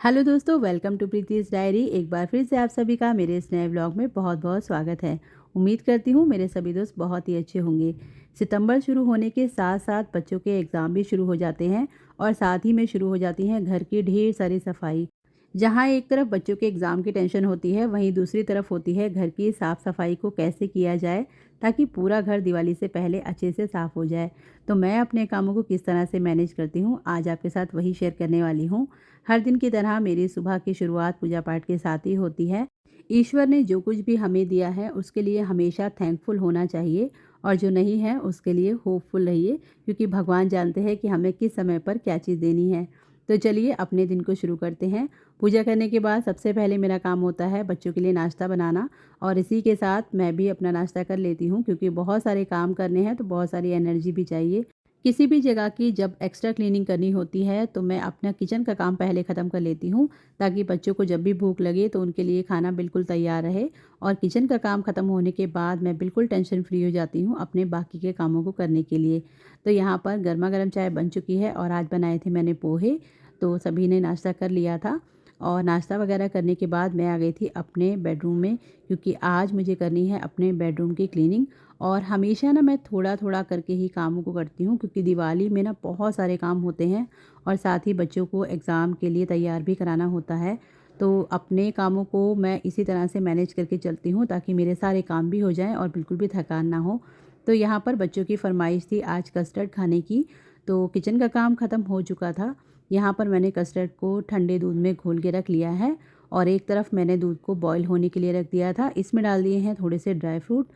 Hello दोस्तों, welcome to प्रीति's diary. एक बार फिर से आप सभी का मेरे इस नए व्लॉग में बहुत बहुत स्वागत है। उम्मीद करती हूँ मेरे सभी दोस्त बहुत ही अच्छे होंगे। सितंबर शुरू होने के साथ साथ बच्चों के एग्ज़ाम भी शुरू हो जाते हैं और साथ ही में शुरू हो जाती हैं घर की ढेर सारी सफाई। जहाँ एक तरफ बच्चों के एग्ज़ाम की टेंशन होती है, वहीं दूसरी तरफ होती है घर की साफ़ सफाई को कैसे किया जाए ताकि पूरा घर दिवाली से पहले अच्छे से साफ़ हो जाए। तो मैं अपने कामों को किस तरह से मैनेज करती हूँ, आज आपके साथ वही शेयर करने वाली हूँ। हर दिन की तरह मेरी सुबह की शुरुआत पूजा पाठ के साथ ही होती है। ईश्वर ने जो कुछ भी हमें दिया है उसके लिए हमेशा थैंकफुल होना चाहिए और जो नहीं है उसके लिए होपफुल रहिए, क्योंकि भगवान जानते हैं कि हमें किस समय पर क्या चीज़ देनी है। तो चलिए अपने दिन को शुरू करते हैं। पूजा करने के बाद सबसे पहले मेरा काम होता है बच्चों के लिए नाश्ता बनाना, और इसी के साथ मैं भी अपना नाश्ता कर लेती हूँ, क्योंकि बहुत सारे काम करने हैं तो बहुत सारी एनर्जी भी चाहिए। किसी भी जगह की जब एक्स्ट्रा क्लीनिंग करनी होती है तो मैं अपना किचन का काम पहले ख़त्म कर लेती हूँ, ताकि बच्चों को जब भी भूख लगे तो उनके लिए खाना बिल्कुल तैयार रहे। और किचन का काम ख़त्म होने के बाद मैं बिल्कुल टेंशन फ्री हो जाती हूँ अपने बाकी के कामों को करने के लिए। तो यहाँ पर गर्मा गर्म चाय बन चुकी है और आज बनाए थे मैंने पोहे। तो सभी ने नाश्ता कर लिया था और नाश्ता वगैरह करने के बाद मैं आ गई थी अपने बेडरूम में, क्योंकि आज मुझे करनी है अपने बेडरूम की क्लीनिंग। और हमेशा ना मैं थोड़ा-थोड़ा करके ही कामों को करती हूँ, क्योंकि दिवाली में ना बहुत सारे काम होते हैं और साथ ही बच्चों को एग्ज़ाम के लिए तैयार भी कराना होता है। तो अपने कामों को मैं इसी तरह से मैनेज करके चलती हूँ ताकि मेरे सारे काम भी हो जाएँ और बिल्कुल भी थकान ना हो। तो यहाँ पर बच्चों की फ़रमाइश थी आज कस्टर्ड खाने की, तो किचन का काम ख़त्म हो चुका था। यहाँ पर मैंने कस्टर्ड को ठंडे दूध में घोल के रख लिया है और एक तरफ मैंने दूध को बॉयल होने के लिए रख दिया था। इसमें डाल दिए हैं थोड़े से ड्राई फ्रूट,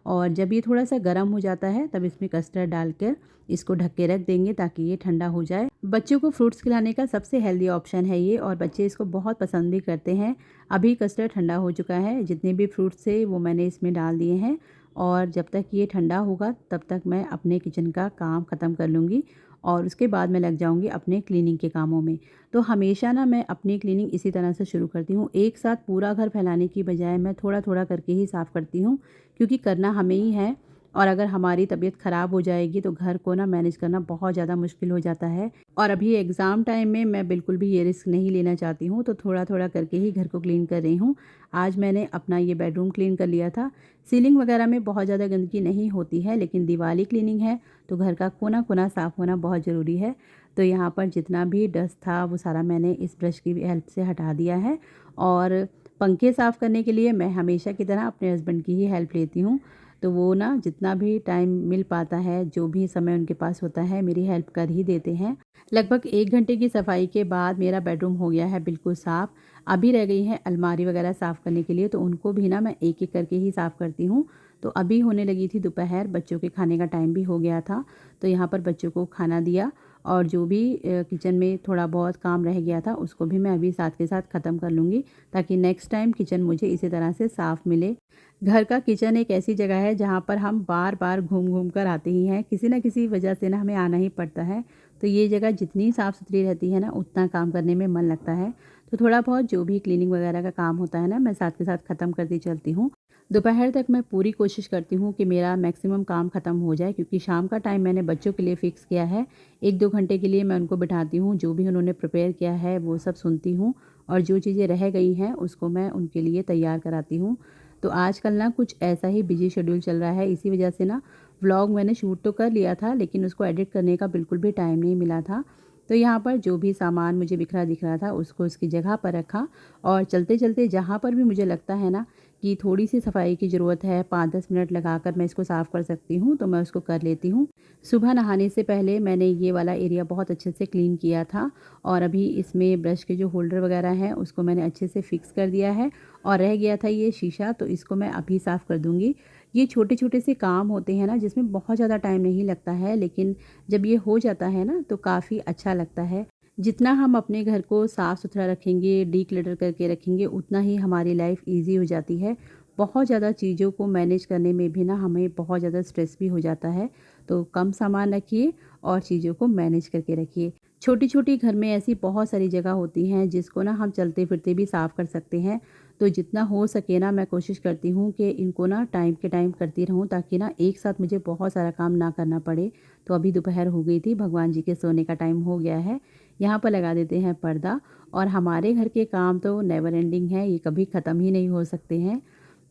और जब ये थोड़ा सा गर्म हो जाता है तब इसमें कस्टर्ड डालकर इसको ढक के रख देंगे ताकि ये ठंडा हो जाए। बच्चों को फ्रूट्स खिलाने का सबसे हेल्दी ऑप्शन है ये, और बच्चे इसको बहुत पसंद भी करते हैं। अभी कस्टर्ड ठंडा हो चुका है, जितने भी फ्रूट्स थे वो मैंने इसमें डाल दिए हैं और जब तक ये ठंडा होगा तब तक मैं अपने किचन का काम ख़त्म कर लूँगी और उसके बाद मैं लग जाऊँगी अपने क्लीनिंग के कामों में। तो हमेशा ना मैं अपनी क्लीनिंग इसी तरह से शुरू करती हूँ। एक साथ पूरा घर फैलाने की बजाय मैं थोड़ा-थोड़ा करके ही साफ़ करती हूँ, क्योंकि करना हमें ही है। और अगर हमारी तबीयत ख़राब हो जाएगी तो घर को ना मैनेज करना बहुत ज़्यादा मुश्किल हो जाता है। और अभी एग्ज़ाम टाइम में मैं बिल्कुल भी ये रिस्क नहीं लेना चाहती हूँ, तो थोड़ा-थोड़ा करके ही घर को क्लीन कर रही हूँ। आज मैंने अपना ये बेडरूम क्लीन कर लिया था। सीलिंग वगैरह में बहुत ज़्यादा गंदगी नहीं होती है, लेकिन दिवाली क्लीनिंग है तो घर का कोना-कोना साफ़ होना बहुत ज़रूरी है। तो यहाँ पर जितना भी डस्ट था वो सारा मैंने इस ब्रश की हेल्प से हटा दिया है। और पंखे साफ़ करने के लिए मैं हमेशा की तरह अपने हस्बैंड की ही हेल्प लेती हूँ। तो वो ना जितना भी टाइम मिल पाता है, जो भी समय उनके पास होता है, मेरी हेल्प कर ही देते हैं। लगभग 1 घंटे की सफाई के बाद मेरा बेडरूम हो गया है बिल्कुल साफ़। अभी रह गई है अलमारी वगैरह साफ़ करने के लिए, तो उनको भी ना मैं एक-एक करके ही साफ़ करती हूँ। तो अभी होने लगी थी दोपहर, बच्चों के खाने का टाइम भी हो गया था। तो यहाँ पर बच्चों को खाना दिया और जो भी किचन में थोड़ा बहुत काम रह गया था उसको भी मैं अभी साथ के साथ ख़त्म कर लूँगी, ताकि नेक्स्ट टाइम किचन मुझे इसी तरह से साफ़ मिले। घर का किचन एक ऐसी जगह है जहाँ पर हम बार-बार घूम-घूम कर आते ही हैं, किसी न किसी वजह से ना हमें आना ही पड़ता है। तो ये जगह जितनी साफ़-सुथरी रहती है ना, उतना काम करने में मन लगता है। तो थोड़ा बहुत जो भी क्लीनिंग वगैरह का काम होता है ना, मैं साथ के साथ ख़त्म करती चलती हूँ। दोपहर तक मैं पूरी कोशिश करती हूँ कि मेरा मैक्सिमम काम ख़त्म हो जाए, क्योंकि शाम का टाइम मैंने बच्चों के लिए फ़िक्स किया है। 1-2 घंटे के लिए मैं उनको बिठाती हूँ, जो भी उन्होंने प्रिपेयर किया है वो सब सुनती हूँ और जो चीज़ें रह गई हैं उसको मैं उनके लिए तैयार कराती हूँ। तो आजकल ना कुछ ऐसा ही बिज़ी शेड्यूल चल रहा है, इसी वजह से ना व्लॉग मैंने शूट तो कर लिया था, लेकिन उसको एडिट करने का बिल्कुल भी टाइम नहीं मिला था। तो यहाँ पर जो भी सामान मुझे बिखरा दिख रहा था उसको उसकी जगह पर रखा, और चलते-चलते जहाँ पर भी मुझे लगता है ना कि थोड़ी-सी सफाई की ज़रूरत है, 5-10 मिनट लगाकर मैं इसको साफ़ कर सकती हूँ, तो मैं उसको कर लेती हूँ। सुबह नहाने से पहले मैंने ये वाला एरिया बहुत अच्छे से क्लीन किया था, और अभी इसमें ब्रश के जो होल्डर वगैरह हैं उसको मैंने अच्छे से फ़िक्स कर दिया है, और रह गया था ये शीशा, तो इसको मैं अभी साफ़ कर दूँगी। ये छोटे-छोटे से काम होते हैं ना जिसमें बहुत ज़्यादा टाइम नहीं लगता है, लेकिन जब ये हो जाता है ना तो काफ़ी अच्छा लगता है। जितना हम अपने घर को साफ़-सुथरा रखेंगे, डिक्लटर करके रखेंगे, उतना ही हमारी लाइफ़ ईज़ी हो जाती है। बहुत ज़्यादा चीज़ों को मैनेज करने में भी ना हमें बहुत ज़्यादा स्ट्रेस भी हो जाता है। तो कम सामान रखिए और चीज़ों को मैनेज करके रखिए। छोटी-छोटी घर में ऐसी बहुत सारी जगह होती हैं जिसको ना हम चलते-फिरते भी साफ़ कर सकते हैं। तो जितना हो सके ना मैं कोशिश करती हूँ कि इनको ना टाइम के टाइम करती रहूँ, ताकि ना एक साथ मुझे बहुत सारा काम ना करना पड़े। तो अभी दोपहर हो गई थी, भगवान जी के सोने का टाइम हो गया है। यहाँ पर लगा देते हैं पर्दा। और हमारे घर के काम तो नेवर एंडिंग है, ये कभी ख़त्म ही नहीं हो सकते हैं।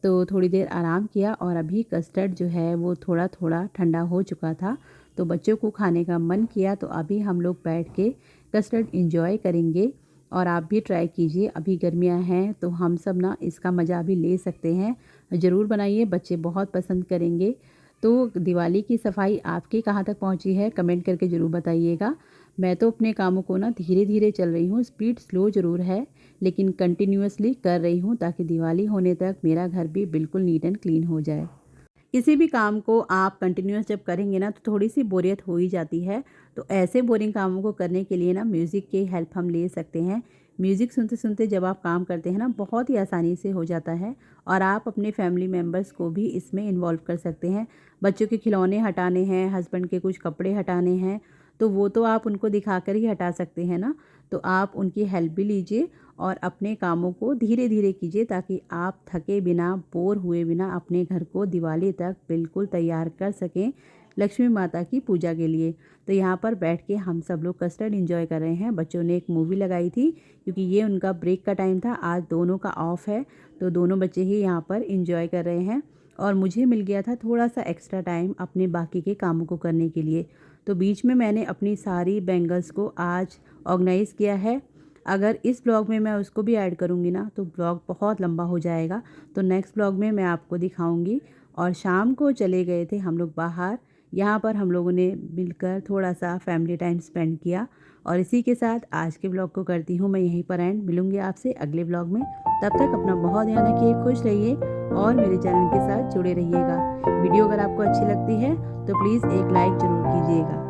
तो थोड़ी देर आराम किया और अभी कस्टर्ड जो है वो थोड़ा थोड़ा ठंडा हो चुका था, तो बच्चों को खाने का मन किया, तो अभी हम लोग बैठ के कस्टर्ड इंजॉय करेंगे। और आप भी ट्राई कीजिए, अभी गर्मियां हैं तो हम सब ना इसका मज़ा अभी ले सकते हैं। ज़रूर बनाइए, बच्चे बहुत पसंद करेंगे। तो दिवाली की सफाई आपकी कहाँ तक पहुँची है कमेंट करके ज़रूर बताइएगा। मैं तो अपने कामों को ना धीरे धीरे चल रही हूँ, स्पीड स्लो ज़रूर है, लेकिन कंटिन्यूअसली कर रही हूँ ताकि दिवाली होने तक मेरा घर भी बिल्कुल नीट एंड क्लीन हो जाए। किसी भी काम को आप कंटिन्यूअस जब करेंगे ना तो थोड़ी सी बोरियत हो ही जाती है। तो ऐसे बोरिंग कामों को करने के लिए ना म्यूज़िक की हेल्प हम ले सकते हैं। म्यूज़िक सुनते सुनते जब आप काम करते हैं ना बहुत ही आसानी से हो जाता है। और आप अपने फैमिली मेम्बर्स को भी इसमें इन्वॉल्व कर सकते हैं। बच्चों के खिलौने हटाने हैं, हस्बैंड के कुछ कपड़े हटाने हैं, तो वो तो आप उनको दिखाकर ही हटा सकते हैं ना। तो आप उनकी हेल्प भी लीजिए और अपने कामों को धीरे धीरे कीजिए ताकि आप थके बिना, बोर हुए बिना अपने घर को दिवाली तक बिल्कुल तैयार कर सकें लक्ष्मी माता की पूजा के लिए। तो यहाँ पर बैठ के हम सब लोग कस्टर्ड एंजॉय कर रहे हैं। बच्चों ने एक मूवी लगाई थी क्योंकि ये उनका ब्रेक का टाइम था, आज दोनों का ऑफ है, तो दोनों बच्चे ही यहाँ पर एंजॉय कर रहे हैं। और मुझे मिल गया था थोड़ा सा एक्स्ट्रा टाइम अपने बाकी के कामों को करने के लिए। तो बीच में मैंने अपनी सारी बैंगल्स को आज ऑर्गेनाइज़ किया है। अगर इस ब्लॉग में मैं उसको भी ऐड करूँगी ना तो ब्लॉग बहुत लंबा हो जाएगा, तो नेक्स्ट ब्लॉग में मैं आपको दिखाऊँगी। और शाम को चले गए थे हम लोग बाहर, यहाँ पर हम लोगों ने मिलकर थोड़ा सा फैमिली टाइम स्पेंड किया। और इसी के साथ आज के ब्लॉग को करती हूँ मैं यहीं पर एंड। मिलूँगी आपसे अगले ब्लॉग में, तब तक अपना बहुत ध्यान रखिए, खुश रहिए और मेरे चैनल के साथ जुड़े रहिएगा। वीडियो अगर आपको अच्छी लगती है तो प्लीज़ एक लाइक ज़रूर कीजिएगा।